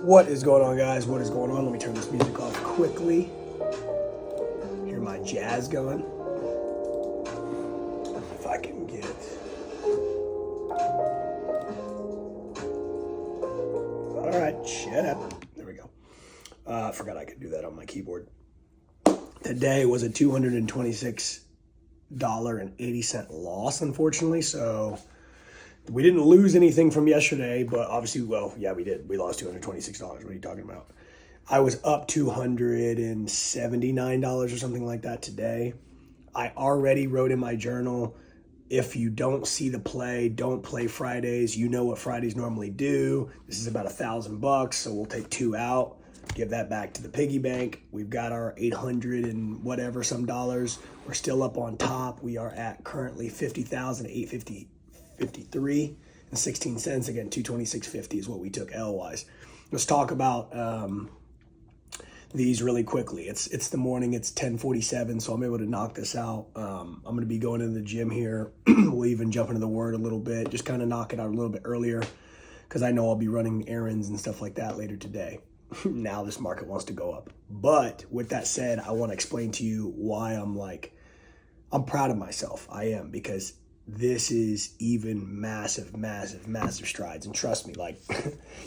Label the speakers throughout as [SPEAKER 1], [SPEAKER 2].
[SPEAKER 1] What is going on, guys? What is going on? Let me turn this music off quickly. Hear my jazz going. If I can get it. All right, shut up. There we go. I forgot I could do that on my keyboard. Today was a $226.80 loss, unfortunately. So we didn't lose anything from yesterday, but obviously, well, yeah, we did. We lost $226. What are you talking about? I was up $279 or something like that today. I already wrote in my journal, if you don't see the play, don't play Fridays. You know what Fridays normally do. This is about $1,000, so we'll take two out, give that back to the piggy bank. We've got our 800 and whatever some dollars. We're still up on top. We are at currently 50,853 and 16 cents. Again, 226.50 is what we took L-wise. Let's talk about these really quickly. It's the morning. It's 10:47, so I'm able to knock this out. I'm going to be going into the gym here. We'll even jump into the word a little bit, just kind of knock it out a little bit earlier because I know I'll be running errands and stuff like that later today. Now this market wants to go up. But with that said, I want to explain to you why I'm proud of myself. I am, because this is even massive strides. And trust me, like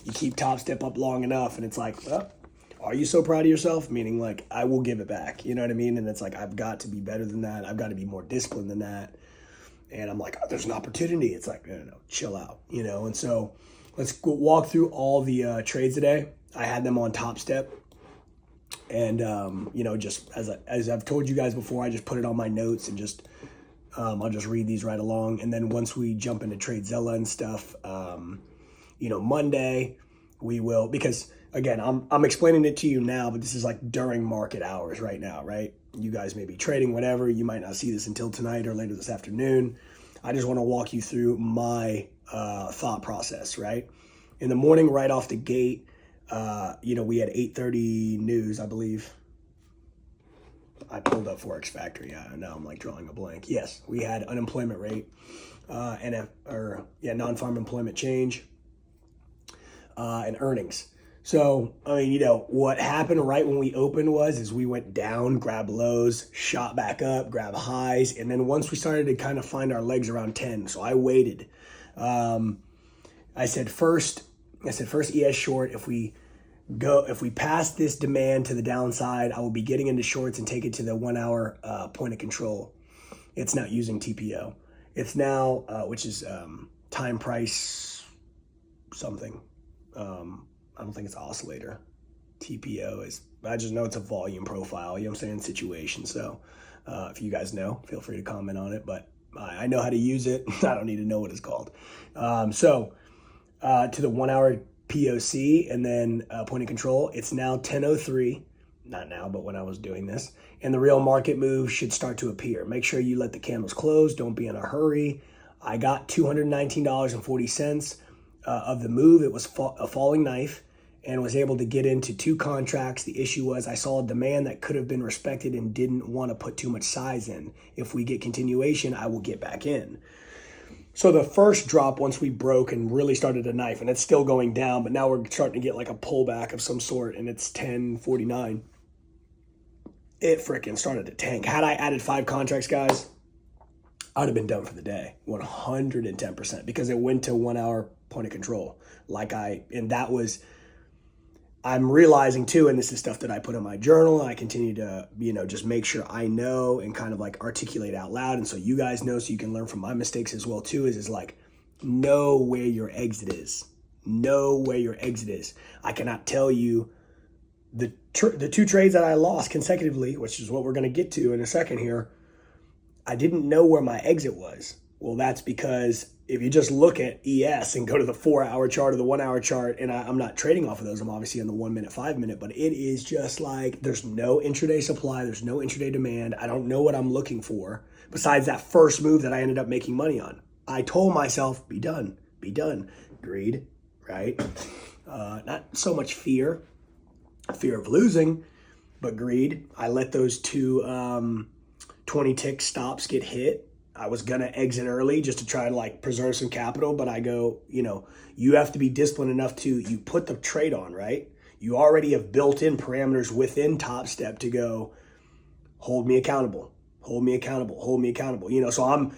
[SPEAKER 1] you keep Top Step up long enough and it's like, well, are you so proud of yourself? Meaning like, I will give it back. You know what I mean? And it's like, I've got to be better than that. I've got to be more disciplined than that. And I'm like, oh, there's an opportunity. It's like, no, chill out, you know? And so let's go walk through all the trades today. I had them on Top Step. And, just as I've told you guys before, I just put it on my notes and just, I'll just read these right along. And then once we jump into TradeZilla and stuff, Monday we will, because again, I'm explaining it to you now, but this is like during market hours right now, right? You guys may be trading, whatever. You might not see this until tonight or later this afternoon. I just want to walk you through my thought process, right? In the morning, right off the gate, we had 8:30 news, I believe. I pulled up Forex Factory. Yeah, now I'm like drawing a blank. Yes, we had unemployment rate, non-farm employment change, and earnings. So, what happened right when we opened is we went down, grabbed lows, shot back up, grabbed highs. And then once we started to kind of find our legs around 10, so I waited. I said first ES short. If we pass this demand to the downside, I will be getting into shorts and take it to the 1 hour point of control. It's not using TPO. It's now, which is time price something. I don't think it's oscillator. TPO is, I just know it's a volume profile, you know what I'm saying, situation. So if you guys know, feel free to comment on it, but I know how to use it. I don't need to know what it's called. To the 1 hour POC and then point of control, it's now 10:03, not now, but when I was doing this, and the real market move should start to appear. Make sure you let the candles close. Don't be in a hurry. I got $219.40 of the move. It was a falling knife and was able to get into two contracts. The issue was I saw a demand that could have been respected and didn't want to put too much size in. If we get continuation, I will get back in. So the first drop, once we broke and really started a knife, and it's still going down, but now we're starting to get like a pullback of some sort, and it's 10:49. It freaking started to tank. Had I added 5 contracts, guys, I'd have been done for the day, 110%, because it went to 1 hour point of control. I'm realizing too, and this is stuff that I put in my journal, and I continue to, just make sure I know and kind of like articulate out loud. And so you guys know, so you can learn from my mistakes as well too, is like, know where your exit is. Know where your exit is. I cannot tell you the 2 trades that I lost consecutively, which is what we're going to get to in a second here. I didn't know where my exit was. Well, that's because if you just look at ES and go to the 4 hour chart or the 1 hour chart, and I'm not trading off of those, I'm obviously on the 1 minute, 5 minute, but it is just like, there's no intraday supply, there's no intraday demand. I don't know what I'm looking for besides that first move that I ended up making money on. I told myself, be done. Greed, right? Not so much fear of losing, but greed. I let those 2 20 tick stops get hit. I was going to exit early just to try to like preserve some capital. But I go, you have to be disciplined enough you put the trade on, right? You already have built in parameters within Top Step to go, hold me accountable, hold me accountable, hold me accountable. So I'm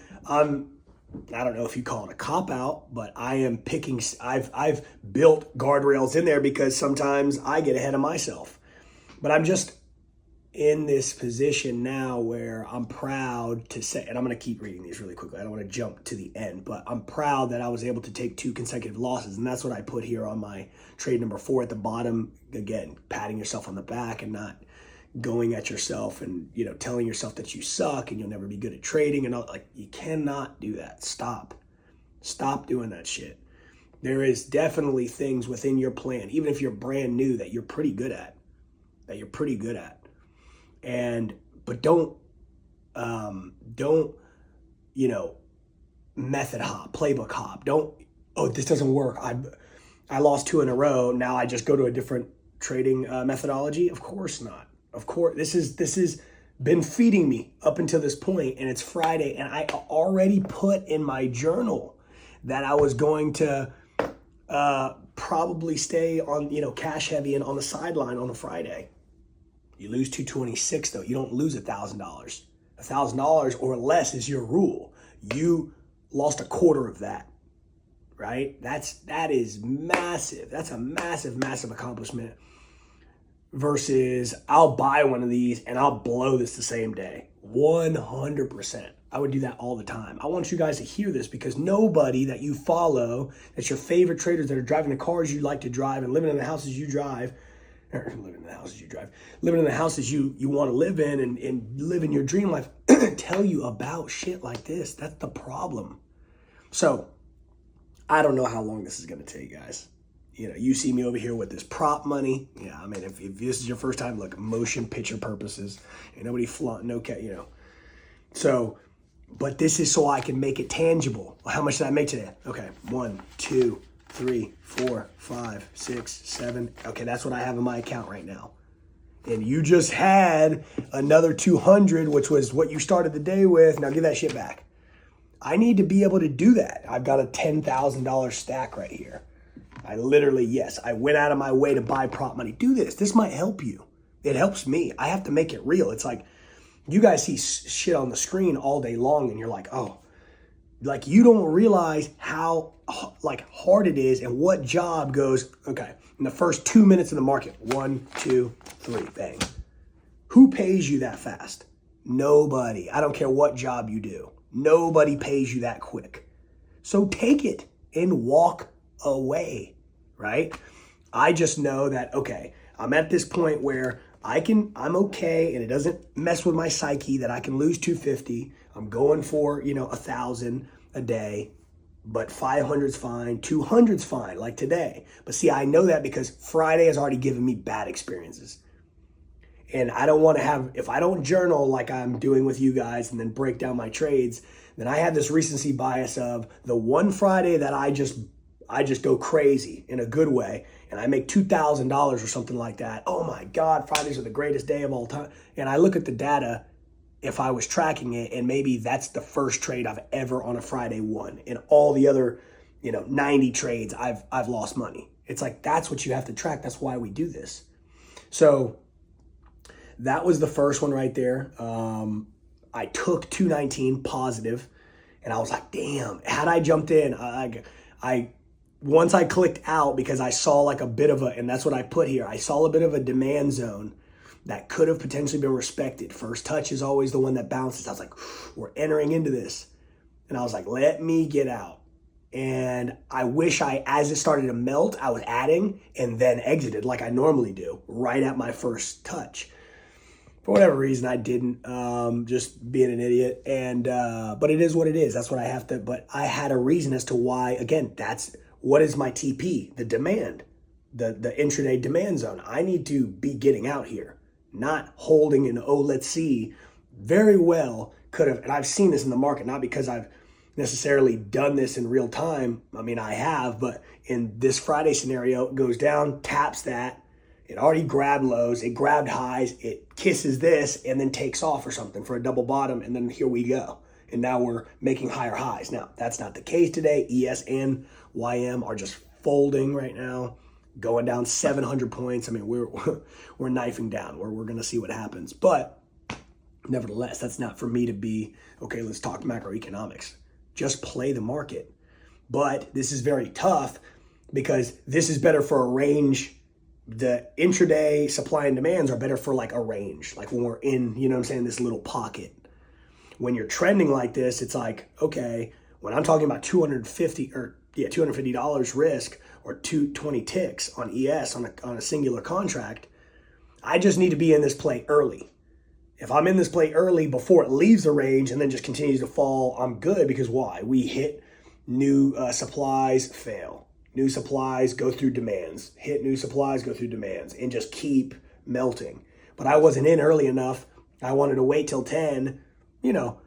[SPEAKER 1] I don't know if you call it a cop out, but I am picking. I've built guardrails in there because sometimes I get ahead of myself. But I'm just in this position now where I'm proud to say, and I'm going to keep reading these really quickly. I don't want to jump to the end, but I'm proud that I was able to take 2 consecutive losses. And that's what I put here on my trade number 4 at the bottom. Again, patting yourself on the back and not going at yourself and, telling yourself that you suck and you'll never be good at trading and all. Like, you cannot do that. Stop doing that shit. There is definitely things within your plan, even if you're brand new, that you're pretty good at, but don't method hop, playbook hop. This doesn't work. I lost 2 in a row. Now I just go to a different trading methodology. Of course not. Of course, this is been feeding me up until this point, and it's Friday, and I already put in my journal that I was going to probably stay on, cash heavy and on the sideline on a Friday. You lose 226 though. You don't lose $1,000. $1,000 or less is your rule. You lost a quarter of that, right? That is massive. That's a massive accomplishment. Versus I'll buy one of these and I'll blow this the same day. 100%. I would do that all the time. I want you guys to hear this because nobody that you follow, that's your favorite traders that are driving the cars you like to drive and living in the houses you drive, living in the houses you want to live in and live in your dream life, tell you about shit like this. That's the problem. So I don't know how long this is going to take, guys. You see me over here with this prop money. Yeah, I mean, if this is your first time, look, motion picture purposes. Ain't nobody So, but this is so I can make it tangible. How much did I make today? Okay, 1, 2, 3, 4, 5, 6, 7. Okay, that's what I have in my account right now. And you just had another 200, which was what you started the day with. Now give that shit back. I need to be able to do that. I've got a $10,000 stack right here. I went out of my way to buy prop money. Do this. This might help you. It helps me. I have to make it real. It's like you guys see shit on the screen all day long and you're like, oh, like you don't realize how hard it is and what job goes, okay, in the first 2 minutes of the market. 1, 2, 3, bang. Who pays you that fast? Nobody. I don't care what job you do. Nobody pays you that quick. So take it and walk away, right? I just know that, okay, I'm at this point where I'm okay and it doesn't mess with my psyche that I can lose 250. I'm going for, 1,000 a day, but 500's fine, 200's fine, like today. But see, I know that because Friday has already given me bad experiences. And I don't want to have, if I don't journal like I'm doing with you guys and then break down my trades, then I have this recency bias of the one Friday that I just go crazy in a good way and I make $2,000 or something like that. Oh my God, Fridays are the greatest day of all time. And I look at the data, if I was tracking it, and maybe that's the first trade I've ever on a Friday won. And all the other, 90 trades, I've lost money. It's like, that's what you have to track. That's why we do this. So that was the first one right there. I took 219 positive and I was like, damn, had I jumped in, once I clicked out because I saw like a bit of and that's what I put here. I saw a bit of a demand zone that could have potentially been respected. First touch is always the one that bounces. I was like, we're entering into this. And I was like, let me get out. And I wish as it started to melt, I was adding and then exited like I normally do right at my first touch. For whatever reason, I didn't, just being an idiot. And, but it is what it is. That's what I have to, but I had a reason as to why, again, what is my TP? The demand, the intraday demand zone. I need to be getting out here, not holding an, let's see. Very well could have, and I've seen this in the market, not because I've necessarily done this in real time. I mean, I have, but in this Friday scenario, it goes down, taps that. It already grabbed lows, it grabbed highs, it kisses this, and then takes off or something for a double bottom, and then here we go. and now we're making higher highs. Now, that's not the case today. ES and YM are just folding right now, going down 700 points. I mean, we're knifing down. We're going to see what happens. But nevertheless, that's not for me to be, okay, let's talk macroeconomics. Just play the market. But this is very tough because this is better for a range. The intraday supply and demands are better for like a range, like when we're in, you know what I'm saying, this little pocket. When you're trending like this, it's like, okay, when I'm talking about $250 risk or 220 ticks on ES on a singular contract, I just need to be in this play early. If I'm in this play early before it leaves the range and then just continues to fall, I'm good, because why? We hit new supplies, fail. New supplies, go through demands. Hit new supplies, go through demands, and just keep melting. But I wasn't in early enough. I wanted to wait till 10. You know,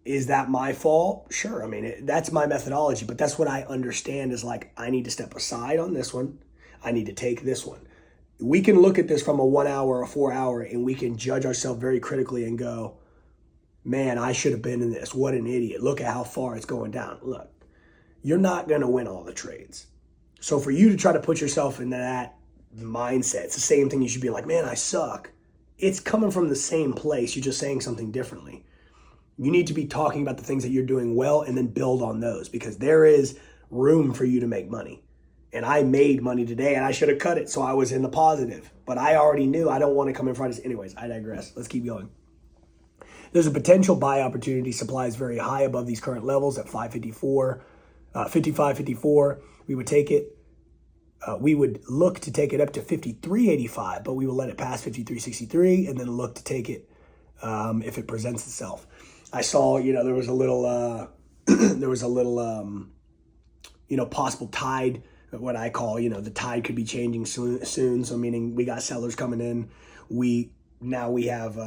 [SPEAKER 1] is that my fault? Sure. I mean, that's my methodology, but that's what I understand is like, I need to step aside on this one. I need to take this one. We can look at this from a 1 hour or 4 hour, and we can judge ourselves very critically and go, man, I should have been in this. What an idiot. Look at how far it's going down. Look, you're not going to win all the trades. So for you to try to put yourself in that mindset, it's the same thing. You should be like, man, I suck. It's coming from the same place. You're just saying something differently. You need to be talking about the things that you're doing well and then build on those, because there is room for you to make money. And I made money today, and I should have cut it, so I was in the positive. But I already knew I don't want to come in front of this. Anyways, I digress. Let's keep going. There's a potential buy opportunity. Supply is very high above these current levels at 55.54. We would take it. We would look to take it up to 53.85, but we will let it pass 53.63 and then look to take it if it presents itself. I saw, there was a little, possible tide, what I call, the tide could be changing soon. So meaning we got sellers coming in. We have,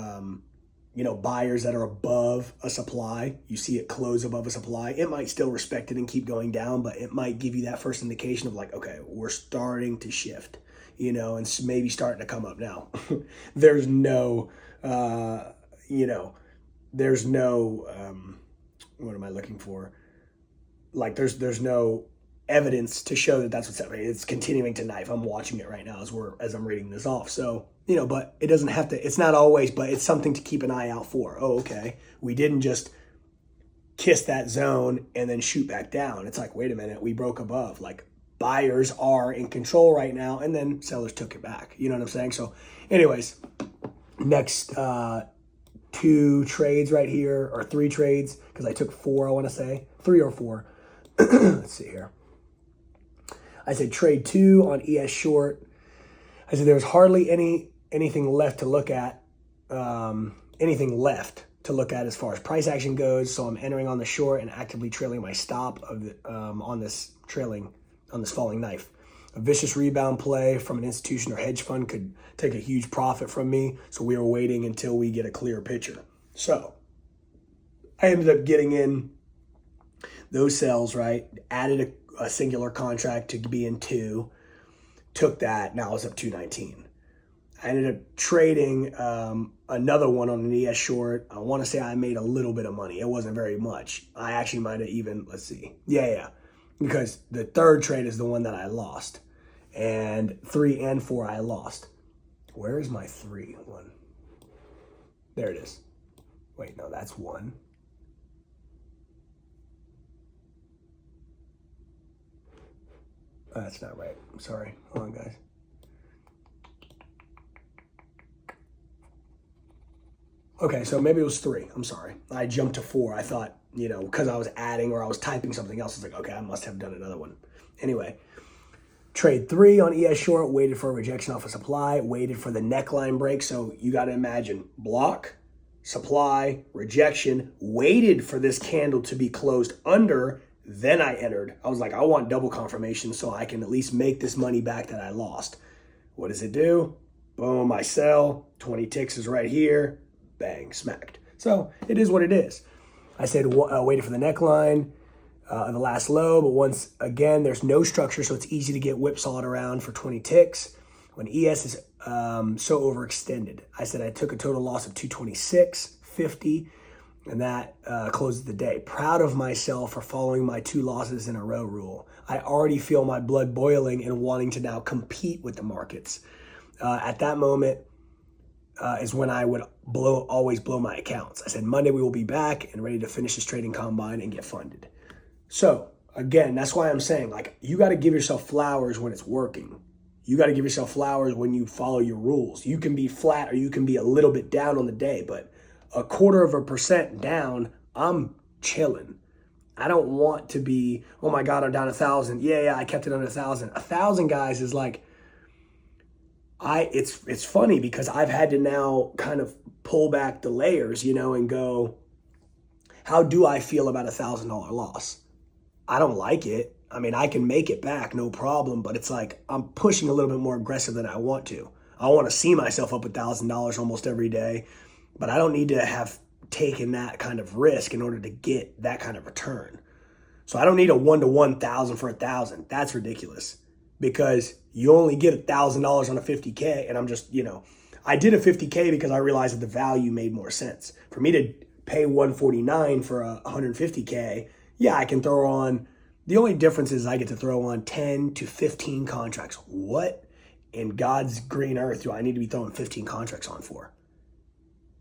[SPEAKER 1] buyers that are above a supply. You see it close above a supply. It might still respect it and keep going down, but it might give you that first indication of like, okay, we're starting to shift, and maybe starting to come up now. There's no, what am I looking for? Like there's no evidence to show that that's what's happening. It's continuing to knife. I'm watching it right now as I'm reading this off. So, but it doesn't have to, it's not always, but it's something to keep an eye out for. Oh, okay. We didn't just kiss that zone and then shoot back down. It's like, wait a minute, we broke above. Like buyers are in control right now, and then sellers took it back. You know what I'm saying? So anyways, next 2 trades right here, or 3 trades, because I took 4, I want to say 3 or 4. Let's see here. I said trade 2 on ES short. I said there's hardly anything left to look at, as far as price action goes. So I'm entering on the short and actively trailing my stop on this falling knife. A vicious rebound play from an institution or hedge fund could take a huge profit from me. So we are waiting until we get a clear picture. So I ended up getting in those sells, right? Added a singular contract to be in 2. Took that. Now it's up 219. I ended up trading another one on an ES short. I want to say I made a little bit of money. It wasn't very much. I actually might have even, let's see. Yeah. Because the third trade is the one that I lost. And 3 and 4 I lost. Where is my 3 one? There it is. Wait, no, that's 1. That's not right. I'm sorry. Hold on, guys. Okay, so maybe it was 3. I'm sorry. I jumped to 4. I thought, because I was adding or I was typing something else, I was like, okay, I must have done another one. Anyway, trade 3 on ES short, waited for a rejection off a supply, waited for the neckline break. So you got to imagine block, supply, rejection, waited for this candle to be closed under. Then I entered. I was like, I want double confirmation so I can at least make this money back that I lost. What does it do? Boom, I sell. 20 ticks is right here. Bang, smacked. So it is what it is. I said waited for the neckline, the last low, but once again, there's no structure, so it's easy to get whipsawed around for 20 ticks. When ES is so overextended, I said I took a total loss of 226.50. And that closes the day. Proud of myself for following my 2 losses in a row rule. I already feel my blood boiling and wanting to now compete with the markets. At that moment is when I would always blow my accounts. I said, Monday we will be back and ready to finish this trading combine and get funded. So again, that's why I'm saying, like, you got to give yourself flowers when it's working. You got to give yourself flowers when you follow your rules. You can be flat or you can be a little bit down on the day, but 0.25% down, I'm chilling. I don't want to be, oh my God, I'm down 1,000. Yeah, I kept it under 1,000. 1,000, guys, is like, it's funny because I've had to now kind of pull back the layers, and go, how do I feel about $1,000 loss? I don't like it. I mean, I can make it back, no problem, but it's like I'm pushing a little bit more aggressive than I want to. I want to see myself up $1,000 almost every day, but I don't need to have taken that kind of risk in order to get that kind of return. So I don't need a 1-to-1,000 for 1,000. That's ridiculous because you only get $1,000 on a 50K. And I'm just, I did a 50K because I realized that the value made more sense. For me to pay 149 for a 150K, yeah, I can throw on, the only difference is I get to throw on 10 to 15 contracts. What in God's green earth do I need to be throwing 15 contracts on for?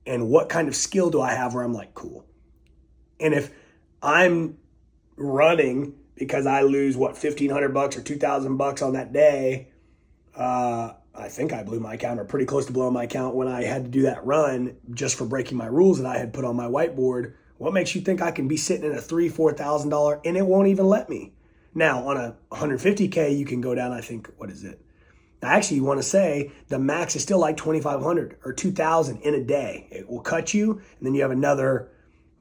[SPEAKER 1] And what kind of skill do I have where I'm like, cool. And if I'm running because I lose, $1,500 or $2,000 on that day, I think I blew my account or pretty close to blowing my account when I had to do that run just for breaking my rules that I had put on my whiteboard. What makes you think I can be sitting in a $3,000-$4,000 and it won't even let me? Now, on a 150K, you can go down, I think, what is it? I actually want to say the max is still like 2,500 or 2,000 in a day. It will cut you, and then you have another,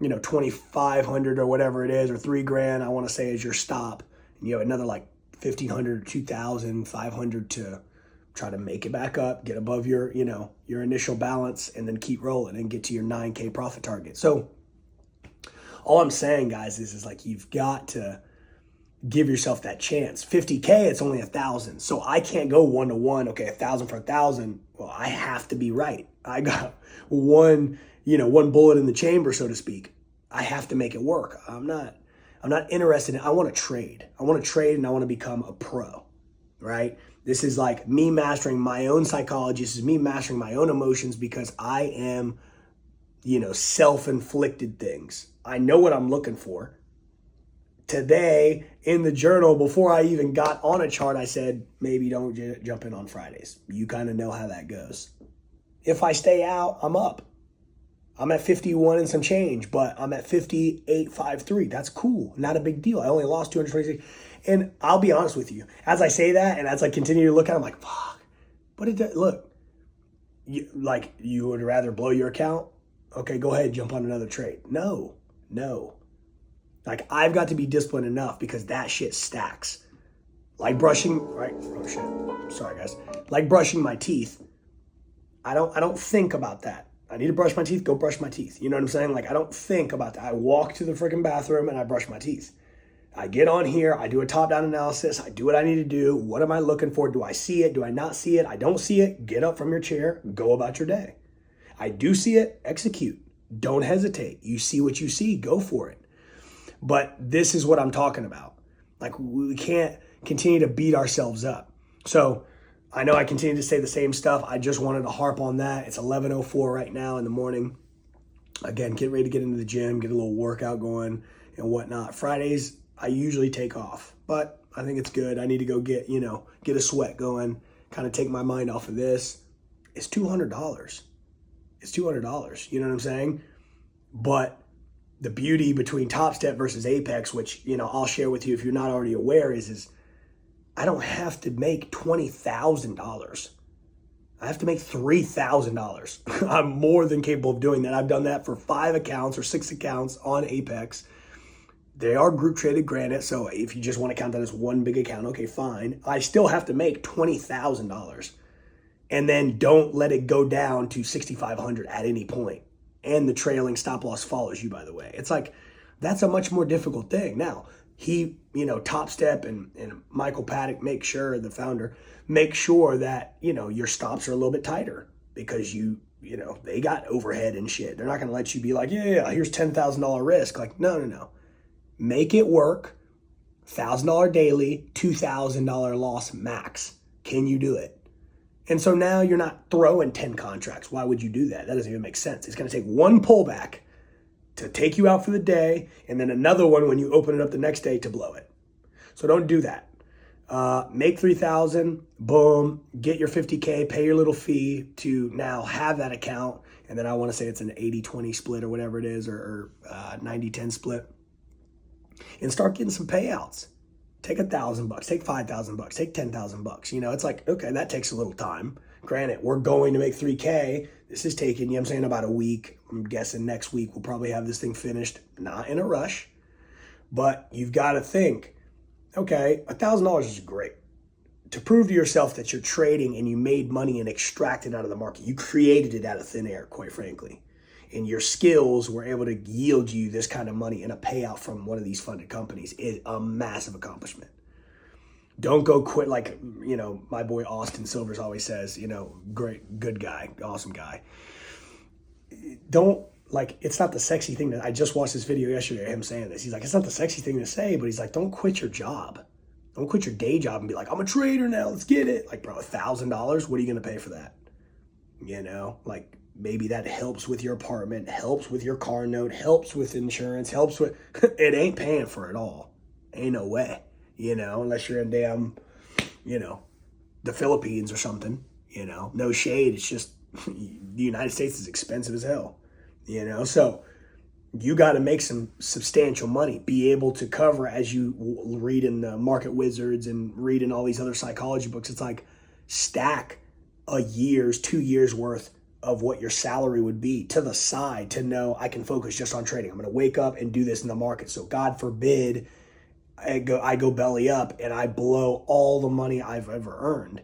[SPEAKER 1] 2,500 or whatever it is, or $3,000, I want to say, is your stop. And you have another like 1,500 or 2,500 to try to make it back up, get above your, your initial balance, and then keep rolling and get to your 9K profit target. So all I'm saying, guys, is like you've got to give yourself that chance. 50K, it's only 1,000. So I can't go 1-to-1. Okay, 1,000 for 1,000. Well, I have to be right. I got one bullet in the chamber, so to speak. I have to make it work. I'm not interested in, I want to trade. I want to trade and I want to become a pro, right? This is like me mastering my own psychology. This is me mastering my own emotions because I am, self-inflicted things. I know what I'm looking for. Today in the journal, before I even got on a chart, I said, maybe don't jump in on Fridays. You kind of know how that goes. If I stay out, I'm up. I'm at 51 and some change, but I'm at 58.53. That's cool. Not a big deal. I only lost 226. And I'll be honest with you. As I say that and as I continue to look at it, I'm like, fuck. But look, you would rather blow your account? Okay, go ahead, jump on another trade. No. Like, I've got to be disciplined enough because that shit stacks. Like brushing, right? Oh shit. Sorry, guys. Like brushing my teeth. I don't think about that. I need to brush my teeth, go brush my teeth. You know what I'm saying? Like, I don't think about that. I walk to the freaking bathroom and I brush my teeth. I get on here, I do a top-down analysis, I do what I need to do. What am I looking for? Do I see it? Do I not see it? I don't see it. Get up from your chair, go about your day. I do see it, execute. Don't hesitate. You see what you see, go for it. But this is what I'm talking about. Like, we can't continue to beat ourselves up. So I know I continue to say the same stuff. I just wanted to harp on that. It's 11:04 right now in the morning. Again, get ready to get into the gym, get a little workout going and whatnot. Fridays, I usually take off, but I think it's good. I need to go get a sweat going, kind of take my mind off of this. It's $200. It's $200. You know what I'm saying? But the beauty between Top Step versus Apex, which, I'll share with you if you're not already aware, is I don't have to make $20,000. I have to make $3,000. I'm more than capable of doing that. I've done that for 5 accounts or 6 accounts on Apex. They are group traded, granted. So if you just want to count that as one big account, okay, fine. I still have to make $20,000. And then don't let it go down to 6,500 at any point. And the trailing stop loss follows you, by the way. It's like, that's a much more difficult thing. Now, Top Step and Michael Paddock the founder, make sure that, your stops are a little bit tighter because they got overhead and shit. They're not going to let you be like, yeah, here's $10,000 risk. Like, no. Make it work. $1,000 daily, $2,000 loss max. Can you do it? And so now you're not throwing 10 contracts. Why would you do that? That doesn't even make sense. It's going to take one pullback to take you out for the day, and then another one when you open it up the next day to blow it. So don't do that. Make 3,000, boom, get your 50K, pay your little fee to now have that account. And then I want to say it's an 80-20 split or whatever it is, or 90-10 split. And start getting some payouts. Take $1,000, take $5,000, take $10,000. It's like, okay, that takes a little time. Granted, we're going to make 3K. This is taking, I'm saying, about a week. I'm guessing next week we'll probably have this thing finished. Not in a rush, but you've got to think, okay, $1,000 is great. To prove to yourself that you're trading and you made money and extracted out of the market. You created it out of thin air, quite frankly. And your skills were able to yield you this kind of money and a payout from one of these funded companies is a massive accomplishment. Don't go quit like, my boy Austin Silvers always says, great, good guy, awesome guy. Don't, it's not the sexy thing I just watched this video yesterday of him saying this. He's like, it's not the sexy thing to say, but he's like, don't quit your job. Don't quit your day job and be like, I'm a trader now, let's get it. Like, bro, $1,000, what are you going to pay for that? Maybe that helps with your apartment, helps with your car note, helps with insurance, helps with, it ain't paying for it all. Ain't no way, unless you're in damn, the Philippines or something, no shade. It's just the United States is expensive as hell, so you got to make some substantial money, be able to cover, as you read in the Market Wizards and read in all these other psychology books. It's like stack a year's, 2 years worth of what your salary would be to the side to know I can focus just on trading. I'm going to wake up and do this in the market. So God forbid I go belly up and I blow all the money I've ever earned.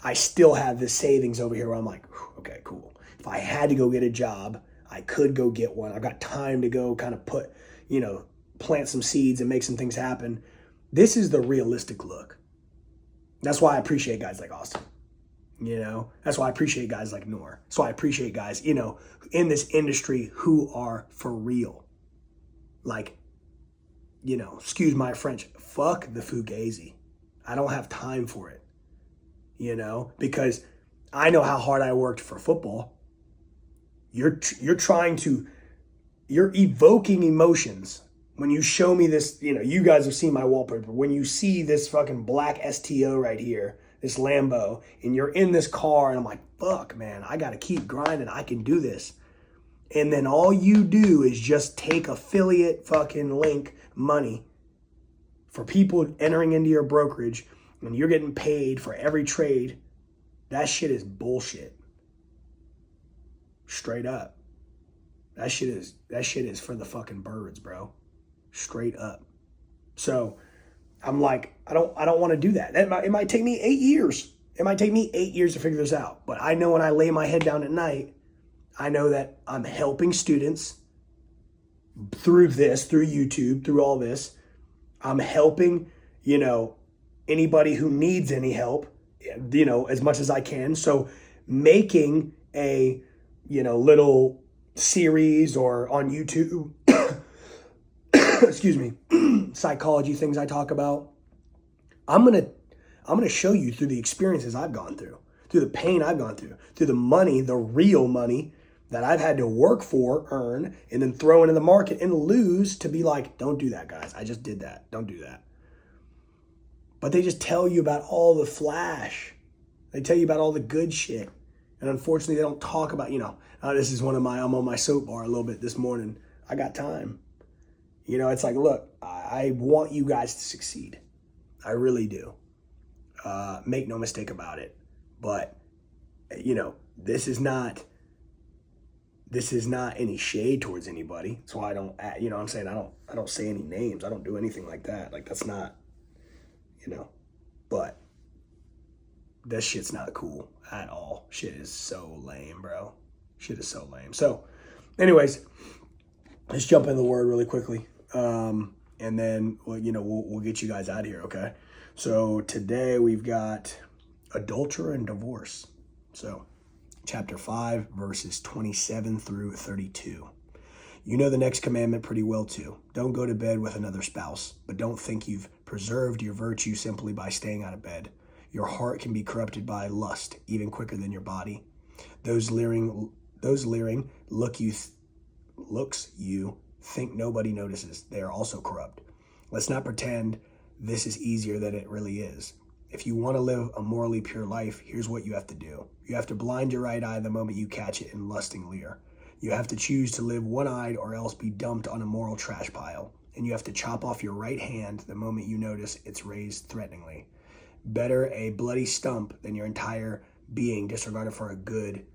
[SPEAKER 1] I still have this savings over here where I'm like, okay, cool. If I had to go get a job, I could go get one. I've got time to go kind of put, plant some seeds and make some things happen. This is the realistic look. That's why I appreciate guys like Austin. That's why I appreciate guys like Noor. That's why I appreciate guys, in this industry who are for real. Excuse my French, fuck the fugazi. I don't have time for it, because I know how hard I worked for football. You're evoking emotions. When you show me this, you guys have seen my wallpaper. When you see this fucking black STO right here, this Lambo, and you're in this car, and I'm like, fuck, man, I got to keep grinding. I can do this. And then all you do is just take affiliate fucking link money for people entering into your brokerage, and you're getting paid for every trade. That shit is bullshit. Straight up. That shit is for the fucking birds, bro. Straight up. So I'm like, I don't want to do that. It might take me 8 years. It might take me 8 years to figure this out. But I know when I lay my head down at night, I know that I'm helping students through this, through YouTube, through all this. I'm helping, anybody who needs any help, as much as I can. So making a, little series or on YouTube, excuse me, psychology things I talk about. I'm going to show you through the experiences I've gone through the pain I've gone through the money, the real money that I've had to work for, earn, and then throw into the market and lose, to be like, don't do that, guys. I just did that. Don't do that. But they just tell you about all the flash. They tell you about all the good shit. And unfortunately, they don't talk about, this is I'm on my soapbar a little bit this morning. I got time. It's like, look, I want you guys to succeed. I really do. Make no mistake about it. But, this is not any shade towards anybody. That's why I don't, I'm saying I don't say any names. I don't do anything like that. Like, that's not, but that shit's not cool at all. Shit is so lame, bro. Shit is so lame. So anyways, let's jump into the word really quickly. And then, we'll get you guys out of here. Okay. So today we've got adulterer and divorce. So chapter 5, verses 27 through 32. You know the next commandment pretty well too. Don't go to bed with another spouse, but don't think you've preserved your virtue simply by staying out of bed. Your heart can be corrupted by lust even quicker than your body. Those leering looks you think nobody notices. They are also corrupt. Let's not pretend this is easier than it really is. If you want to live a morally pure life, here's what you have to do. You have to blind your right eye the moment you catch it in lusting leer. You have to choose to live one-eyed or else be dumped on a moral trash pile. And you have to chop off your right hand the moment you notice it's raised threateningly. Better a bloody stump than your entire being disregarded for a good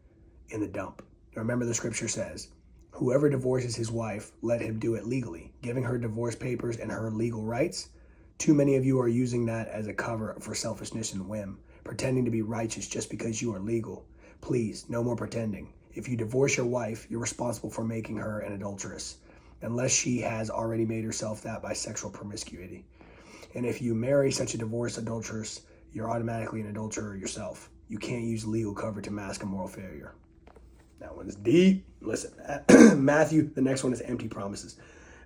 [SPEAKER 1] in the dump. Remember, the scripture says, whoever divorces his wife, let him do it legally, giving her divorce papers and her legal rights. Too many of you are using that as a cover for selfishness and whim, pretending to be righteous just because you are legal. Please, no more pretending. If you divorce your wife, you're responsible for making her an adulteress, unless she has already made herself that by sexual promiscuity. And if you marry such a divorced adulteress, you're automatically an adulterer yourself. You can't use legal cover to mask a moral failure. That one's deep. Listen, Matthew, the next one is empty promises.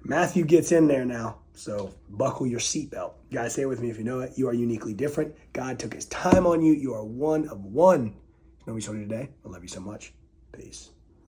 [SPEAKER 1] Matthew gets in there now, so buckle your seatbelt. Guys, say it with me if you know it. You are uniquely different. God took his time on you. You are one of one. You know what we told you today? I love you so much. Peace.